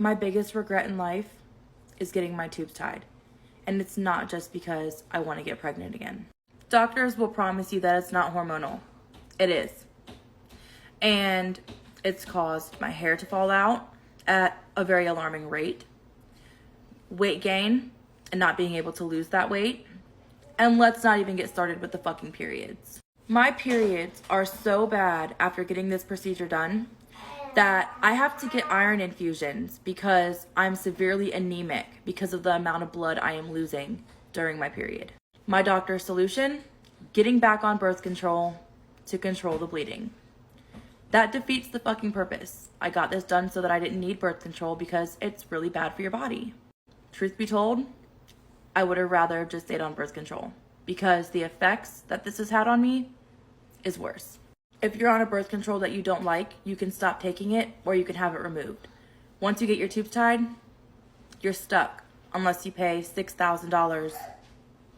My biggest regret in life is getting my tubes tied. And it's not just because I want to get pregnant again. Doctors will promise you that it's not hormonal. It is. And it's caused my hair to fall out at a very alarming rate, weight gain and not being able to lose that weight, and let's not even get started with the fucking periods. My periods are so bad after getting this procedure done that I have to get iron infusions because I'm severely anemic because of the amount of blood I am losing during my period. My doctor's solution, getting back on birth control to control the bleeding. That defeats the fucking purpose. I got this done so that I didn't need birth control because it's really bad for your body. Truth be told, I would have rather have just stayed on birth control because the effects that this has had on me is worse. If you're on a birth control that you don't like, you can stop taking it or you can have it removed. Once you get your tubes tied, you're stuck unless you pay $6,000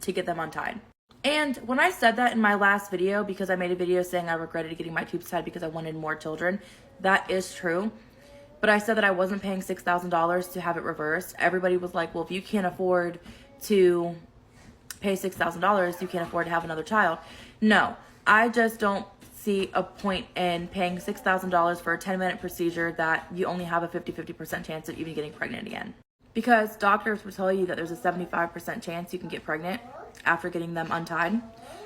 to get them untied. And when I said that in my last video, because I made a video saying I regretted getting my tubes tied because I wanted more children, that is true. But I said that I wasn't paying $6,000 to have it reversed. Everybody was like, well, if you can't afford to pay $6,000, you can't afford to have another child. No, I just don't see a point in paying $6,000 for a 10-minute procedure that you only have a 50% chance of even getting pregnant again. Because doctors will tell you that there's a 75% chance you can get pregnant after getting them untied.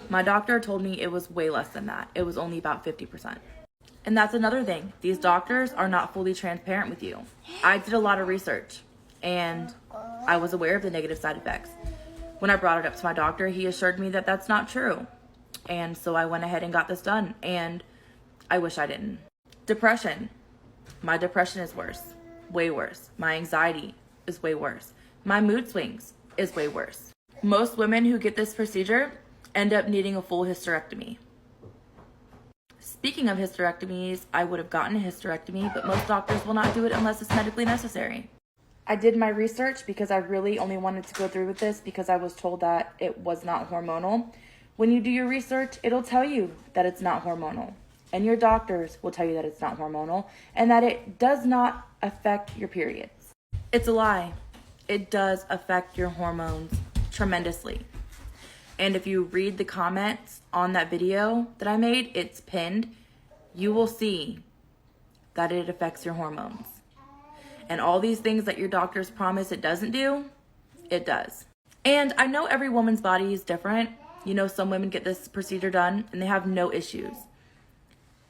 My doctor told me it was way less than that. It was only about 50%. And that's another thing. These doctors are not fully transparent with you. I did a lot of research and I was aware of the negative side effects. When I brought it up to my doctor, he assured me that that's not true. And so I went ahead and got this done, and I wish I didn't. Depression. My depression is worse, way worse. My anxiety is way worse. My mood swings is way worse. Most women who get this procedure end up needing a full hysterectomy. Speaking of hysterectomies, I would have gotten a hysterectomy, but most doctors will not do it unless it's medically necessary. I did my research because I really only wanted to go through with this because I was told that it was not hormonal. When you do your research, it'll tell you that it's not hormonal. And your doctors will tell you that it's not hormonal and that it does not affect your periods. It's a lie. It does affect your hormones tremendously. And if you read the comments on that video that I made, it's pinned, you will see that it affects your hormones. And all these things that your doctors promise it doesn't do, it does. And I know every woman's body is different. You know, some women get this procedure done and they have no issues.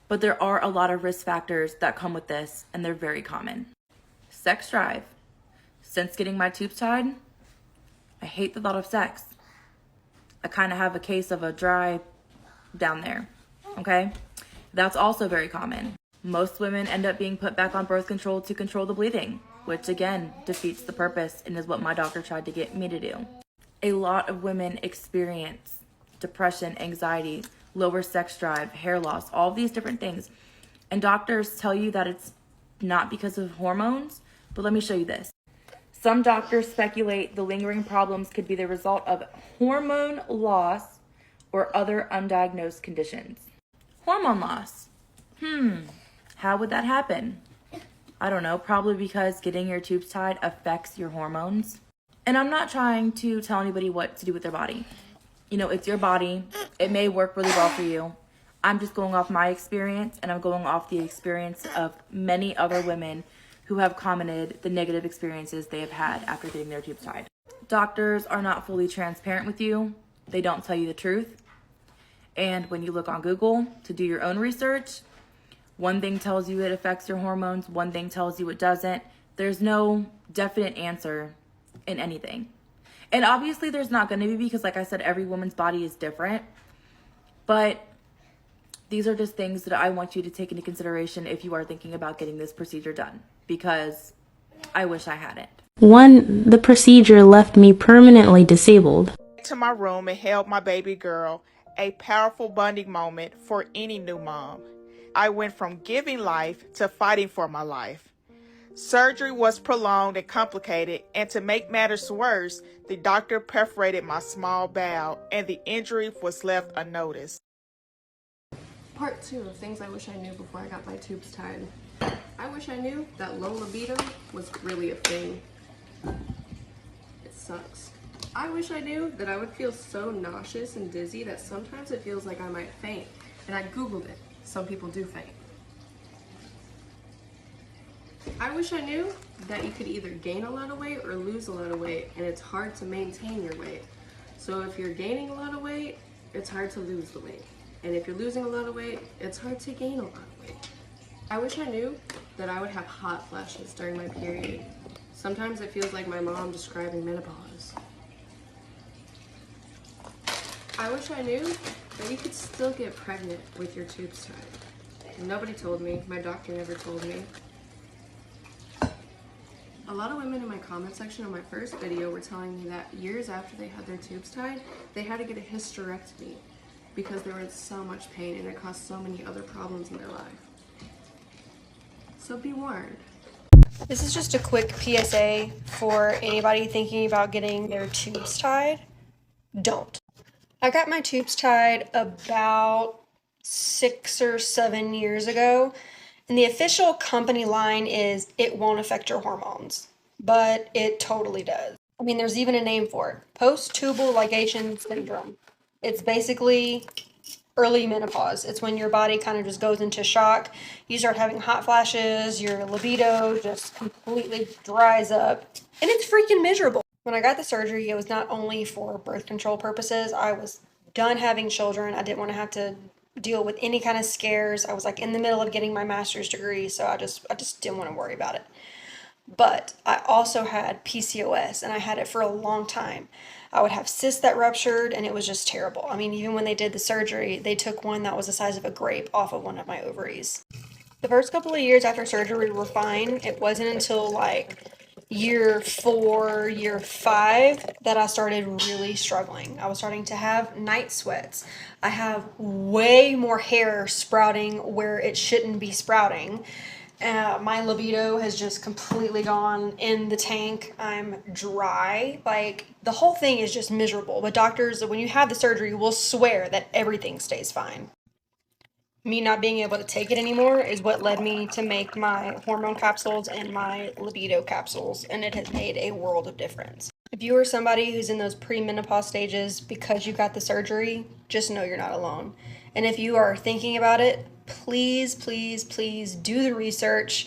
But there are a lot of risk factors that come with this, and they're very common. Sex drive. Since getting my tubes tied, I hate the thought of sex. I kind of have a case of a dry down there, okay? That's also very common. Most women end up being put back on birth control to control the bleeding, which again defeats the purpose and is what my doctor tried to get me to do. A lot of women experience depression, anxiety, lower sex drive, hair loss, all these different things. And doctors tell you that it's not because of hormones, but let me show you this. Some doctors speculate the lingering problems could be the result of hormone loss or other undiagnosed conditions. Hormone loss. How would that happen? I don't know, probably because getting your tubes tied affects your hormones. And I'm not trying to tell anybody what to do with their body. You know, it's your body. It may work really well for you. I'm just going off my experience, and I'm going off the experience of many other women who have commented the negative experiences they have had after getting their tubes tied. Doctors are not fully transparent with you. They don't tell you the truth. And when you look on Google to do your own research, one thing tells you it affects your hormones, one thing tells you it doesn't. There's no definite answer in anything. And obviously there's not going to be, because like I said, every woman's body is different. But these are just things that I want you to take into consideration if you are thinking about getting this procedure done, because I wish I hadn't. 1. The procedure left me permanently disabled. To my room and held my baby girl, a powerful bonding moment for any new mom. I went from giving life to fighting for my life. Surgery was prolonged and complicated, and to make matters worse, the doctor perforated my small bowel and the injury was left unnoticed. Part 2 of things I wish I knew before I got my tubes tied. I wish I knew that low libido was really a thing. It sucks. I wish I knew that I would feel so nauseous and dizzy that sometimes it feels like I might faint. And I googled it. Some people do faint. I wish I knew that you could either gain a lot of weight or lose a lot of weight, and it's hard to maintain your weight. So if you're gaining a lot of weight, it's hard to lose the weight. And if you're losing a lot of weight, it's hard to gain a lot of weight. I wish I knew that I would have hot flashes during my period. Sometimes it feels like my mom describing menopause. I wish I knew that you could still get pregnant with your tubes tied. Nobody told me. My doctor never told me. A lot of women in my comment section on my first video were telling me that years after they had their tubes tied, they had to get a hysterectomy because they were in so much pain and it caused so many other problems in their life. So be warned. This is just a quick PSA for anybody thinking about getting their tubes tied. Don't. I got my tubes tied about 6 or 7 years ago, and the official company line is it won't affect your hormones, but it totally does. I mean, there's even a name for it. Post-tubal ligation syndrome. It's basically early menopause. It's when your body kind of just goes into shock. You start having hot flashes, your libido just completely dries up, and it's freaking miserable. When I got the surgery, it was not only for birth control purposes. I was done having children. I didn't want to have to deal with any kind of scares. I was like in the middle of getting my master's degree, so I just didn't want to worry about it. But I also had PCOS, and I had it for a long time. I would have cysts that ruptured, and it was just terrible. I mean, even when they did the surgery, they took one that was the size of a grape off of one of my ovaries. The first couple of years after surgery were fine. It wasn't until like year 4, year 5 that I started really struggling. I was starting to have night sweats. I have way more hair sprouting where it shouldn't be sprouting. My libido has just completely gone in the tank. I'm dry. Like, the whole thing is just miserable. But doctors, when you have the surgery, will swear that everything stays fine. Me not being able to take it anymore is what led me to make my hormone capsules and my libido capsules, and it has made a world of difference. If you are somebody who's in those premenopause stages because you got the surgery, just know you're not alone. And if you are thinking about it, please, please, please do the research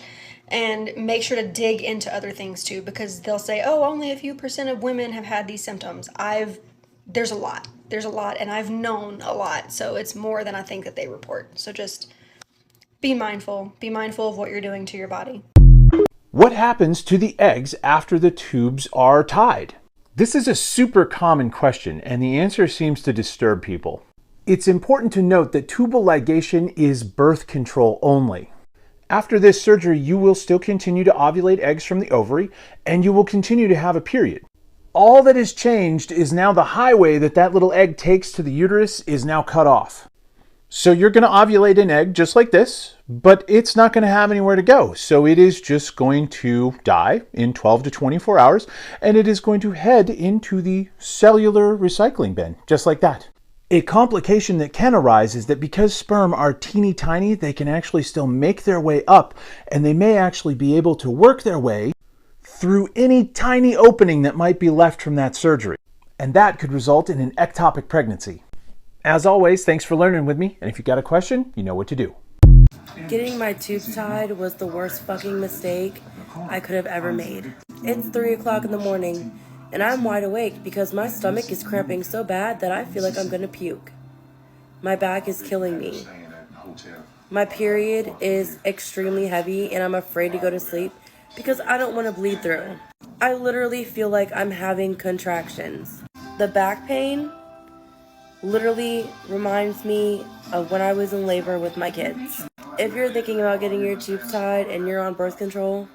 and make sure to dig into other things too, because they'll say, oh, only a few % of women have had these symptoms. There's a lot, and I've known a lot, so it's more than I think that they report. So just be mindful of what you're doing to your body. What happens to the eggs after the tubes are tied? This is a super common question, and the answer seems to disturb people. It's important to note that tubal ligation is birth control only. After this surgery, you will still continue to ovulate eggs from the ovary, and you will continue to have a period. All that has changed is now the highway that little egg takes to the uterus is now cut off. So you're going to ovulate an egg just like this, but it's not going to have anywhere to go. So it is just going to die in 12 to 24 hours, and it is going to head into the cellular recycling bin, just like that. A complication that can arise is that because sperm are teeny tiny, they can actually still make their way up, and they may actually be able to work their way through any tiny opening that might be left from that surgery. And that could result in an ectopic pregnancy. As always, thanks for learning with me, and if you got a question, you know what to do. Getting my tubes tied was the worst fucking mistake I could have ever made. It's 3 o'clock in the morning, and I'm wide awake because my stomach is cramping so bad that I feel like I'm gonna puke. My back is killing me. My period is extremely heavy, and I'm afraid to go to sleep because I don't want to bleed through. I literally feel like I'm having contractions. The back pain literally reminds me of when I was in labor with my kids. If you're thinking about getting your tubes tied and you're on birth control,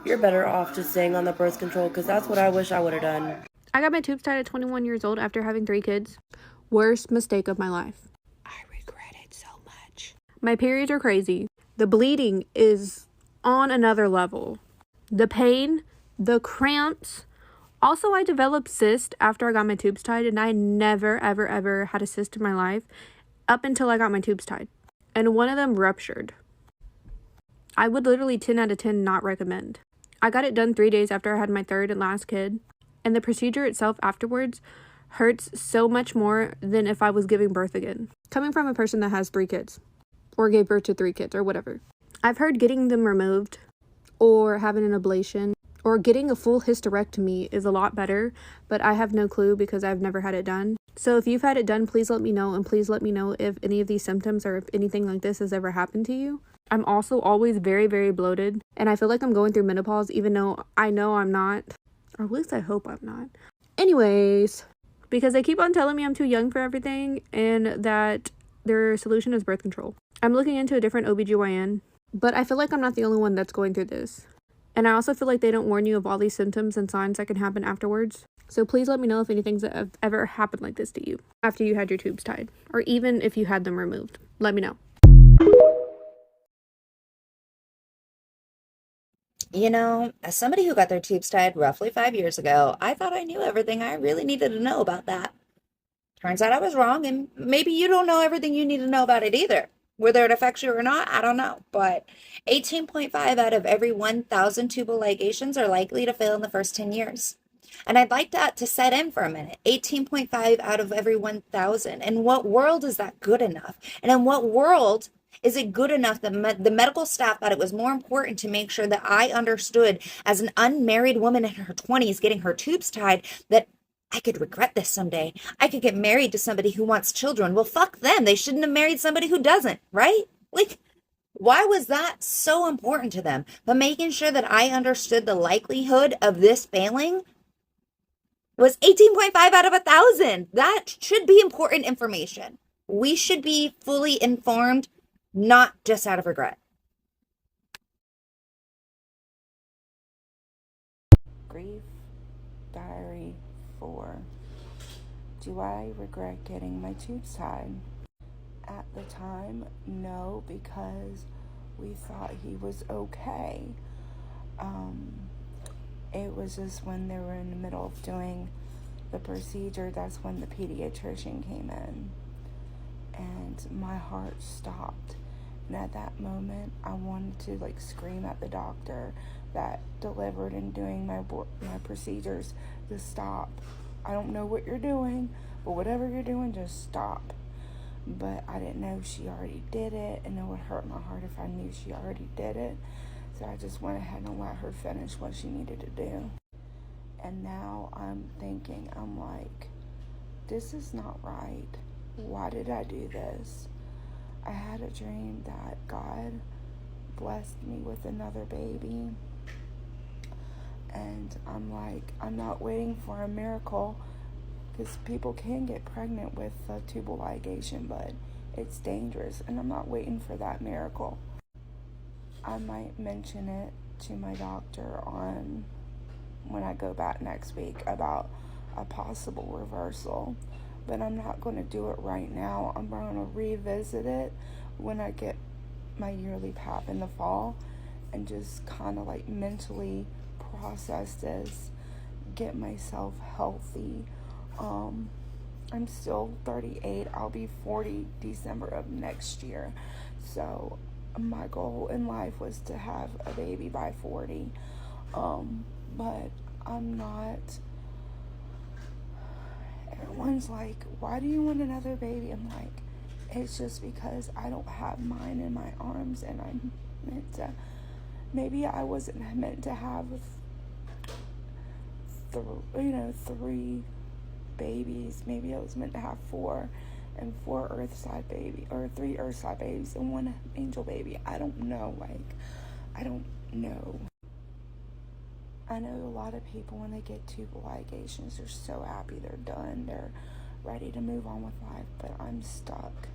you're better off just staying on the birth control, because that's what I wish I would have done. I got my tubes tied at 21 years old after having 3 kids. Worst mistake of my life. I regret it so much. My periods are crazy. The bleeding is on another level. The pain, the cramps. Also, I developed cysts after I got my tubes tied, and I never, ever, ever had a cyst in my life up until I got my tubes tied. And one of them ruptured. I would literally 10 out of 10 not recommend. I got it done 3 days after I had my third and last kid, and the procedure itself afterwards hurts so much more than if I was giving birth again. Coming from a person that has 3 kids, or gave birth to 3 kids, or whatever. I've heard getting them removed, or having an ablation, or getting a full hysterectomy is a lot better, but I have no clue because I've never had it done. So if you've had it done, please let me know, and please let me know if any of these symptoms or if anything like this has ever happened to you. I'm also always very, very bloated, and I feel like I'm going through menopause even though I know I'm not, or at least I hope I'm not. Anyways, because they keep on telling me I'm too young for everything and that their solution is birth control. I'm looking into a different OBGYN, but I feel like I'm not the only one that's going through this. And I also feel like they don't warn you of all these symptoms and signs that can happen afterwards. So please let me know if anything's ever happened like this to you after you had your tubes tied, or even if you had them removed. Let me know. You know, as somebody who got their tubes tied roughly 5 years ago, I thought I knew everything I really needed to know about that. Turns out I was wrong, and maybe you don't know everything you need to know about it either. Whether it affects you or not, I don't know. But 18.5 out of every 1,000 tubal ligations are likely to fail in the first 10 years. And I'd like that to set in for a minute. 18.5 out of every 1,000. In what world is that good enough? And in what world is it good enough that the medical staff thought it was more important to make sure that I understood, as an unmarried woman in her 20s getting her tubes tied, that I could regret this someday. I could get married to somebody who wants children. Well, fuck them. They shouldn't have married somebody who doesn't, right? Like, why was that so important to them? But making sure that I understood the likelihood of this failing was 18.5 out of 1,000. That should be important information. We should be fully informed, not just out of regret. Grief Diary 4. Do I regret getting my tubes tied? At the time, no, because we thought he was okay. It was just when they were in the middle of doing the procedure, that's when the pediatrician came in, and my heart stopped. And at that moment, I wanted to scream at the doctor that delivered and doing my procedures to stop. I don't know what you're doing, but whatever you're doing, just stop. But I didn't know she already did it, and it would hurt my heart if I knew she already did it. So I just went ahead and let her finish what she needed to do. And now I'm thinking, this is not right. Why did I do this? I had a dream that God blessed me with another baby. And I'm not waiting for a miracle, because people can get pregnant with tubal ligation, but it's dangerous, and I'm not waiting for that miracle. I might mention it to my doctor when I go back next week about a possible reversal, but I'm not going to do it right now. I'm going to revisit it when I get my yearly PAP in the fall, and just kind of mentally process this, get myself healthy. I'm still 38. I'll be 40 December of next year. So my goal in life was to have a baby by 40. But I'm not. Everyone's like, why do you want another baby? I'm like, it's just because I don't have mine in my arms, and I'm meant to. Maybe I wasn't meant to have 3 babies. Maybe I was meant to have 4, and 4 earthside baby, or 3 earthside babies and 1 angel baby. I don't know. I don't know. I know a lot of people, when they get tubal ligations, they're so happy they're done. They're ready to move on with life, but I'm stuck.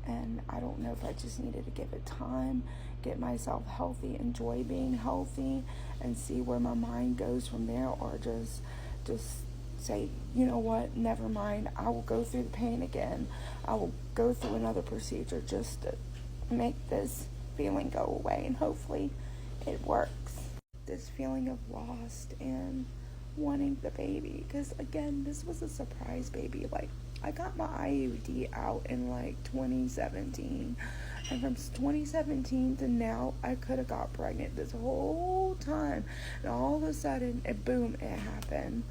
And I don't know if I just needed to give it time, get myself healthy, enjoy being healthy, and see where my mind goes from there, or just say, you know what, never mind, I will go through the pain again. I will go through another procedure just to make this feeling go away, and hopefully it works. This feeling of lost and wanting the baby, because again, this was a surprise baby. I got my IUD out in 2017. And from 2017 to now, I could have got pregnant this whole time. And all of a sudden, boom, it happened.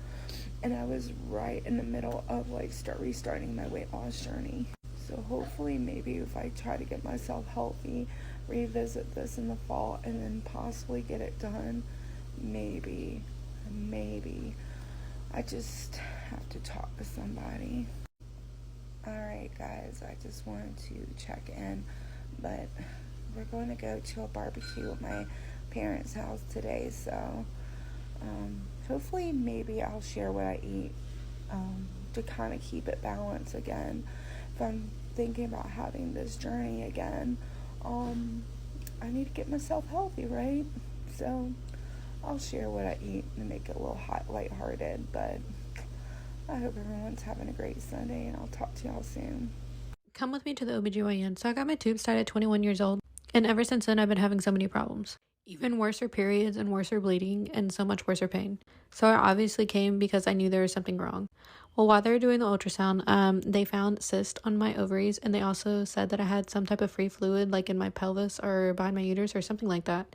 And I was right in the middle of like restarting my weight loss journey. So hopefully, maybe if I try to get myself healthy, revisit this in the fall, and then possibly get it done, maybe. I just have to talk to somebody. Alright guys, I just wanted to check in, but we're going to go to a barbecue at my parents' house today, so hopefully maybe I'll share what I eat to kind of keep it balanced again. If I'm thinking about having this journey again, I need to get myself healthy, right? So I'll share what I eat and make it a little lighthearted, but I hope everyone's having a great Sunday, and I'll talk to y'all soon. Come with me to the OBGYN. So I got my tubes tied at 21 years old, and ever since then I've been having so many problems. Even worse periods and worse bleeding and so much worse pain. So I obviously came because I knew there was something wrong. Well, while they were doing the ultrasound, they found cyst on my ovaries, and they also said that I had some type of free fluid like in my pelvis or behind my uterus or something like that.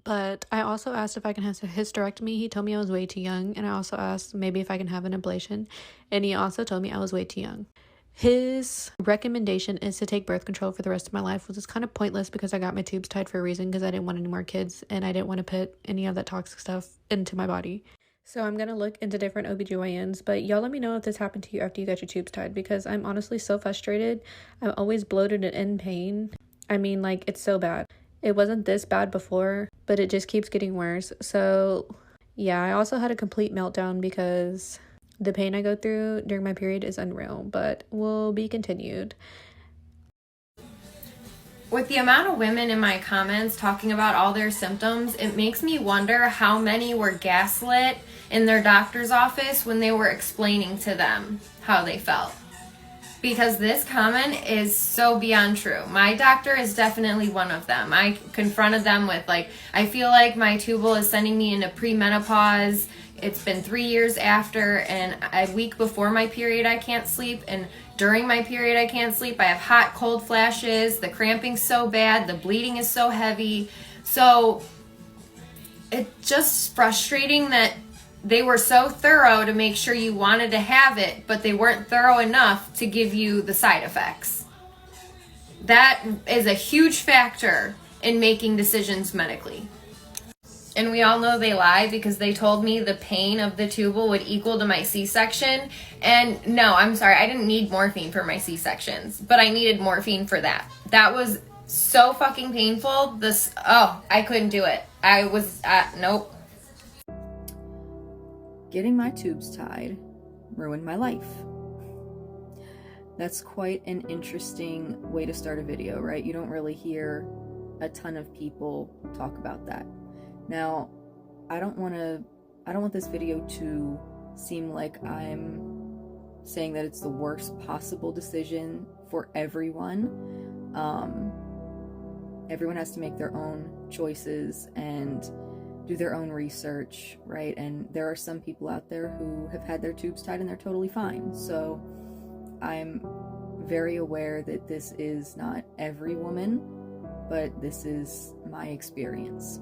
But I also asked if I can have a hysterectomy. He told me I was way too young, and I also asked maybe if I can have an ablation, and he also told me I was way too young. His recommendation is to take birth control for the rest of my life, which is kind of pointless because I got my tubes tied for a reason, because I didn't want any more kids and I didn't want to put any of that toxic stuff into my body. So I'm going to look into different OBGYNs, but y'all let me know if this happened to you after you got your tubes tied, because I'm honestly so frustrated. I'm always bloated and in pain. I mean, like, it's so bad. It wasn't this bad before, but it just keeps getting worse. So yeah, I also had a complete meltdown because the pain I go through during my period is unreal, but will be continued. With the amount of women in my comments talking about all their symptoms, it makes me wonder how many were gaslit in their doctor's office when they were explaining to them how they felt. Because this comment is so beyond true. My doctor is definitely one of them. I confronted them with, like, I feel like my tubal is sending me into premenopause. It's been 3 years after, and a week before my period I can't sleep, and during my period I can't sleep. I have hot, cold flashes. The cramping's so bad. The bleeding is so heavy. So it's just frustrating that they were so thorough to make sure you wanted to have it, but they weren't thorough enough to give you the side effects. That is a huge factor in making decisions medically. And we all know they lie, because they told me the pain of the tubal would equal to my C-section. And no, I'm sorry, I didn't need morphine for my C-sections, but I needed morphine for that. That was so fucking painful. I couldn't do it. I was, nope. Getting my tubes tied ruined my life. That's quite an interesting way to start a video, right? You don't really hear a ton of people talk about that. Now, I don't want this video to seem like I'm saying that it's the worst possible decision for everyone. Everyone has to make their own choices and do their own research, right? And there are some people out there who have had their tubes tied and they're totally fine. So I'm very aware that this is not every woman, but this is my experience.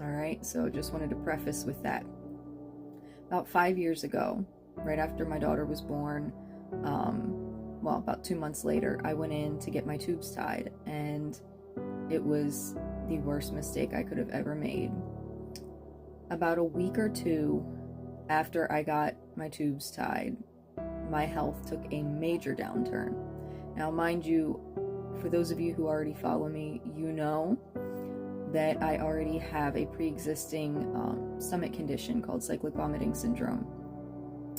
All right, so just wanted to preface with that. About 5 years ago, right after my daughter was born, about 2 months later, I went in to get my tubes tied, and it was the worst mistake I could have ever made. About a week or two after I got my tubes tied, my health took a major downturn. Now, mind you, for those of you who already follow me, you know that I already have a pre-existing stomach condition called cyclic vomiting syndrome.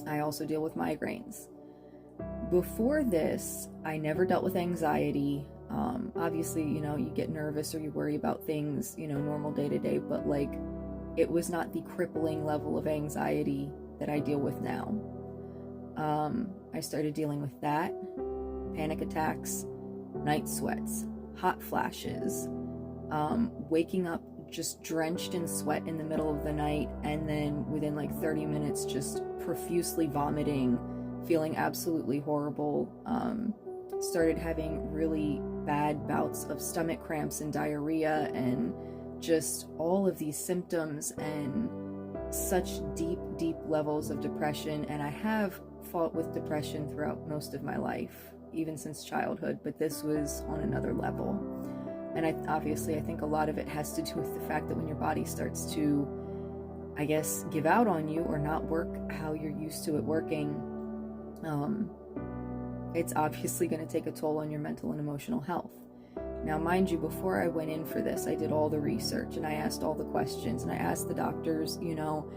I also deal with migraines. Before this, I never dealt with anxiety. Obviously, you get nervous or you worry about things, normal day to day, but it was not the crippling level of anxiety that I deal with now. I started dealing with that, panic attacks, night sweats, hot flashes, waking up just drenched in sweat in the middle of the night, and then within 30 minutes just profusely vomiting, feeling absolutely horrible. Started having really bad bouts of stomach cramps and diarrhea and just all of these symptoms and such deep levels of depression. And I have fought with depression throughout most of my life, even since childhood, but this was on another level. And I think a lot of it has to do with the fact that when your body starts to, I guess, give out on you or not work how you're used to it working, it's obviously going to take a toll on your mental and emotional health. Now, mind you, before I went in for this, I did all the research and I asked all the questions and I asked the doctors, you know,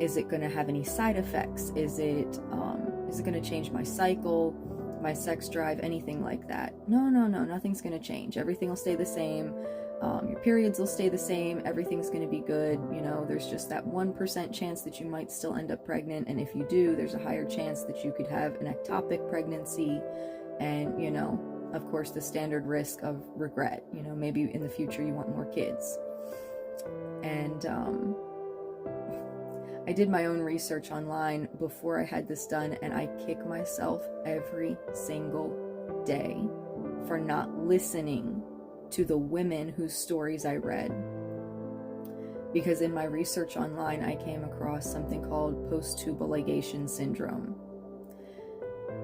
is it going to have any side effects? Is it going to change my cycle, my sex drive, anything like that? No, nothing's going to change. Everything will stay the same. Your periods will stay the same. Everything's going to be good. You know, there's just that 1% chance that you might still end up pregnant. And if you do, there's a higher chance that you could have an ectopic pregnancy. And, you know, of course, the standard risk of regret. You know, maybe in the future you want more kids. And I did my own research online before I had this done, and I kick myself every single day for not listening to the women whose stories I read. Because in my research online, I came across something called post-tubal ligation syndrome.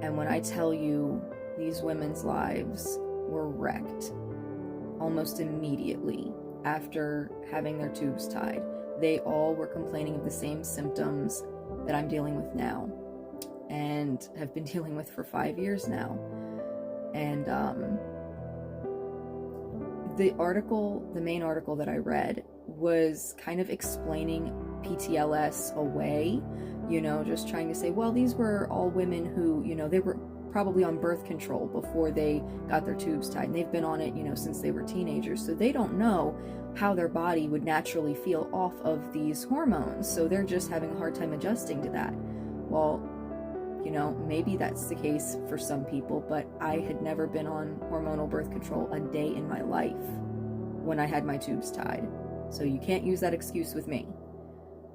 And when I tell you, these women's lives were wrecked almost immediately after having their tubes tied. They all were complaining of the same symptoms that I'm dealing with now and have been dealing with for 5 years now. And the main article that I read was kind of explaining PTLS away, you know, just trying to say, well, these were all women who, you know, they were probably on birth control before they got their tubes tied, and they've been on it, you know, since they were teenagers, so they don't know how their body would naturally feel off of these hormones, so they're just having a hard time adjusting to that. Well, you know, maybe that's the case for some people, but I had never been on hormonal birth control a day in my life when I had my tubes tied, so you can't use that excuse with me.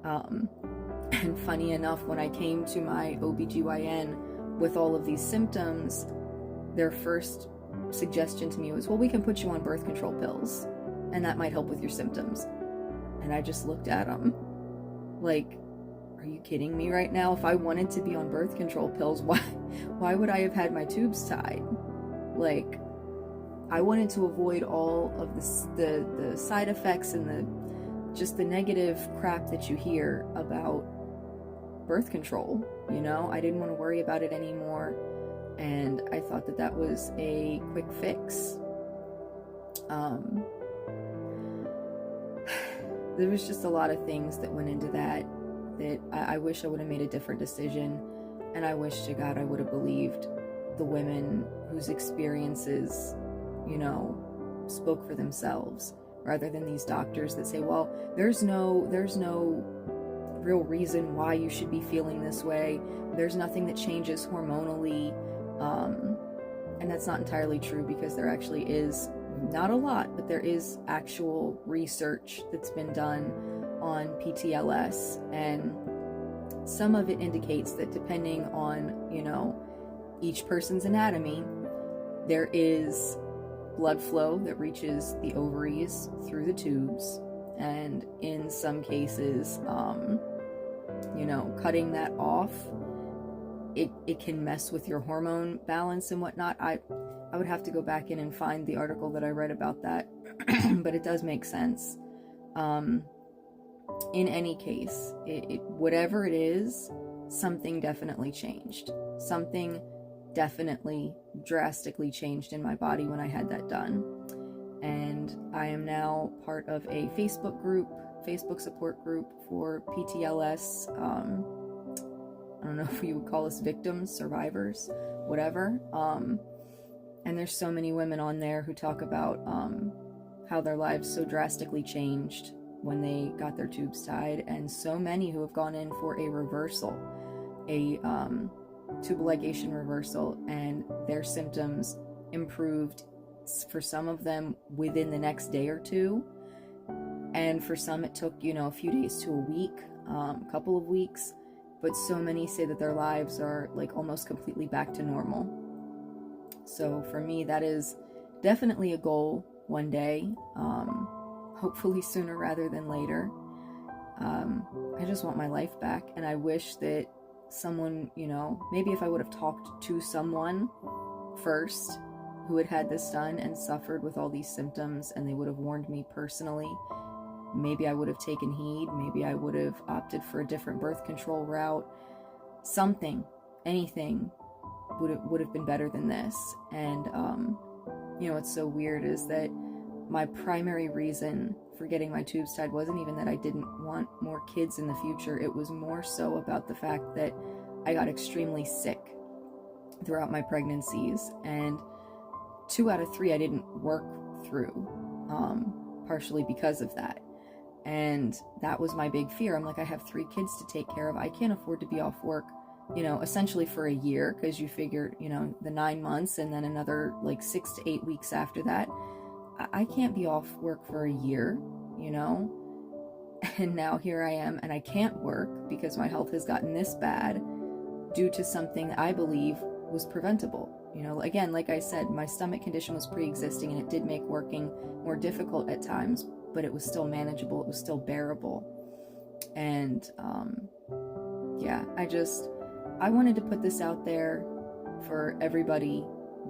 And funny enough, when I came to my OBGYN with all of these symptoms, their first suggestion to me was, well, we can put you on birth control pills and that might help with your symptoms. And I just looked at them like, are you kidding me right now? If I wanted to be on birth control pills, why would I have had my tubes tied? Like, I wanted to avoid all of the side effects and the negative crap that you hear about birth control. You know, I didn't want to worry about it anymore, and I thought that that was a quick fix. There was just a lot of things that went into that I wish I would have made a different decision, and I wish to God I would have believed the women whose experiences, you know, spoke for themselves, rather than these doctors that say, well, there's no real reason why you should be feeling this way. There's nothing that changes hormonally. And that's not entirely true, because there actually is, not a lot, but there is actual research that's been done on PTLS, and some of it indicates that depending on, you know, each person's anatomy, there is blood flow that reaches the ovaries through the tubes, and in some cases, you know, cutting that off, it can mess with your hormone balance and whatnot. I would have to go back in and find the article that I read about that, but it does make sense. In any case, whatever it is, something definitely changed. Something definitely drastically changed in my body when I had that done. And I am now part of a Facebook support group for PTLS. I don't know if you would call us victims, survivors, whatever. And there's so many women on there who talk about how their lives so drastically changed when they got their tubes tied, and so many who have gone in for a reversal, a tubal ligation reversal, and their symptoms improved for some of them within the next day or two, and for some it took, you know, a few days to a week, a couple of weeks, but so many say that their lives are like almost completely back to normal. So for me, that is definitely a goal one day, hopefully sooner rather than later. I just want my life back, and I wish that someone, maybe if I would have talked to someone first who had had this done and suffered with all these symptoms, and they would have warned me personally, maybe I would have taken heed. Maybe I would have opted for a different birth control route. Something, anything would have been better than this. And what's so weird is that my primary reason for getting my tubes tied wasn't even that I didn't want more kids in the future. It was more so about the fact that I got extremely sick throughout my pregnancies, and 2 out of 3 I didn't work through, partially because of that. And that was my big fear. I'm like, I have 3 kids to take care of. I can't afford to be off work, essentially for a year, because you figure, the 9 months and then another like 6 to 8 weeks after that. I can't be off work for a year, and now here I am, and I can't work because my health has gotten this bad due to something I believe was preventable. Again, like I said, my stomach condition was pre-existing, and it did make working more difficult at times, but it was still manageable. It was still bearable. And I wanted to put this out there for everybody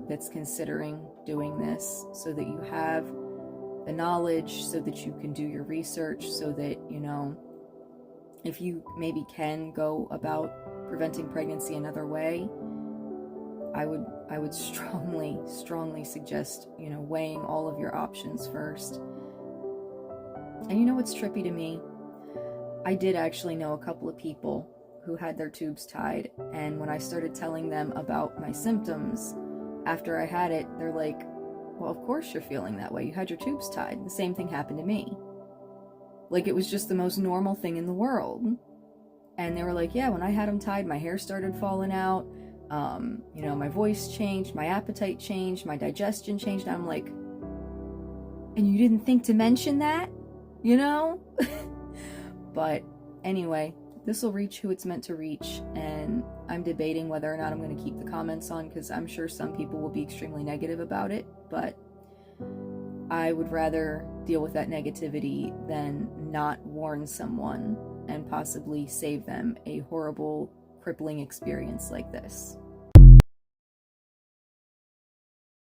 that's considering doing this, so that you have the knowledge, so that you can do your research, so that, if you maybe can go about preventing pregnancy another way, I would strongly suggest, weighing all of your options first. And what's trippy to me? I did actually know a couple of people who had their tubes tied, and when I started telling them about my symptoms after I had it, they're like, well, of course you're feeling that way. You had your tubes tied. The same thing happened to me. Like, it was just the most normal thing in the world. And they were like, yeah, when I had them tied, my hair started falling out. My voice changed, my appetite changed, my digestion changed. And I'm like, and you didn't think to mention that? But anyway, this will reach who it's meant to reach, and I'm debating whether or not I'm going to keep the comments on, because I'm sure some people will be extremely negative about it, but I would rather deal with that negativity than not warn someone and possibly save them a horrible, crippling experience like this.